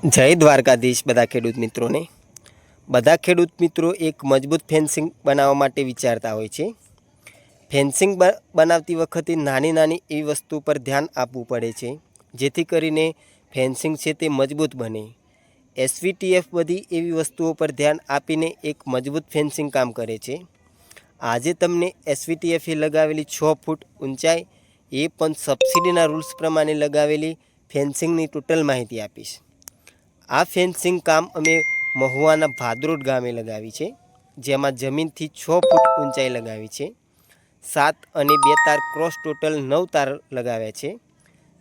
જય દ્વારકાધીશ બધા ખેડૂત મિત્રો એક મજબૂત ફેન્સિંગ બનાવવા માટે વિચારતા હોય છે। ફેન્સિંગ બનાવતી વખતે નાની નાની એવી વસ્તુ પર ધ્યાન આપવું પડે છે જેથી કરીને ફેન્સિંગ છે તે મજબૂત બને। એસવીટીએફ બધી એવી વસ્તુઓ પર ધ્યાન આપીને એક મજબૂત ફેન્સિંગ કામ કરે છે। આજે તમને એસવીટીએફે લગાવેલી 6 ફૂટ ઊંચાઈ એ પણ સબસિડીના રૂલ્સ પ્રમાણે લગાવેલી ફેન્સિંગની ટોટલ માહિતી આપીશ। આ ફેન્સિંગ કામ અમે મહુવાના ભાદરોડ ગામે લગાવી છે, જેમાં જમીનથી 6 ફૂટ ઊંચાઈ લગાવી છે। 7 અને 2 તાર ક્રોસ ટોટલ 9 તાર લગાવ્યા છે,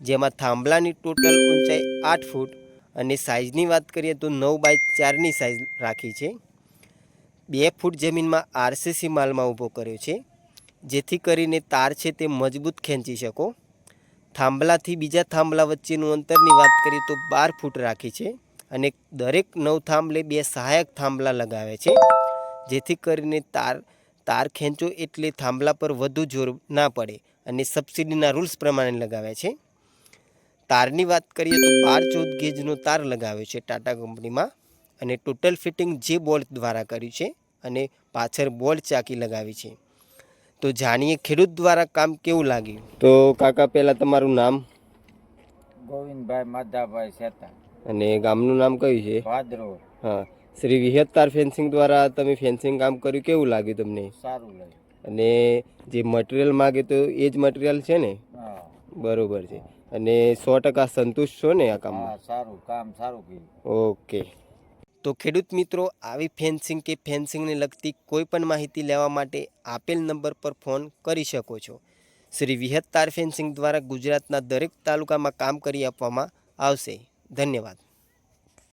જેમાં થાંભલાની ટોટલ ઊંચાઈ 8 ફૂટ અને સાઇઝની વાત કરીએ તો 9x4ની સાઇઝ રાખી છે। 2 ફૂટ જમીનમાં આરસીસી માલમાં ઊભો કર્યો છે, જેથી કરીને તાર છે તે મજબૂત ખેંચી શકો। થાંભલાથી બીજા થાંભલા વચ્ચેનું અંતરની વાત કરીએ તો 12 ફૂટ રાખી છે અને દરેક 9 થાંભલે 2 સહાયક થાંભલા લગાવે છે, જેથી કરીને તાર ખેંચો એટલે થાંભલા પર વધુ જોર ના પડે અને સબસિડીના રૂલ્સ પ્રમાણે લગાવ્યા છે। તારની વાત કરીએ તો 12-14 ગેજનો તાર લગાવ્યો છે ટાટા કંપનીમાં અને ટોટલ ફિટિંગ જે બોલ્ટ દ્વારા કર્યું છે અને પાછળ બોલ્ટ ચાકી લગાવી છે। તો જાણીએ ખેડૂત દ્વારા કામ કેવું લાગ્યું। તો કાકા પહેલાં તમારું નામ? ગોવિંદભાઈ માધાભાઈ સેતા અને ગામનું નામ કયું છે? ભાદરોડ। હા, શ્રી વિહતતાર ફેન્સિંગ દ્વારા તમે ફેન્સિંગ કામ કર્યું, કેવું લાગ્યું તમને? સારું લાગ્યું। અને જે મટીરિયલ માગે તો એ જ મટીરિયલ છે ને? હા, બરોબર છે। અને 100% સંતુષ્ટ છો ને આ કામમાં? હા, સારું કામ સારું કર્યું। ઓકે। તો ખેડૂત મિત્રો, આવી ફેન્સિંગ કે ફેન્સિંગને લગતી કોઈ પણ માહિતી લેવા માટે આપેલ નંબર પર ફોન કરી શકો છો। શ્રી વિહતતાર ફેન્સિંગ દ્વારા ગુજરાતના દરેક તાલુકામાં કામ કરી આપવામાં આવશે। ધન્યવાદ।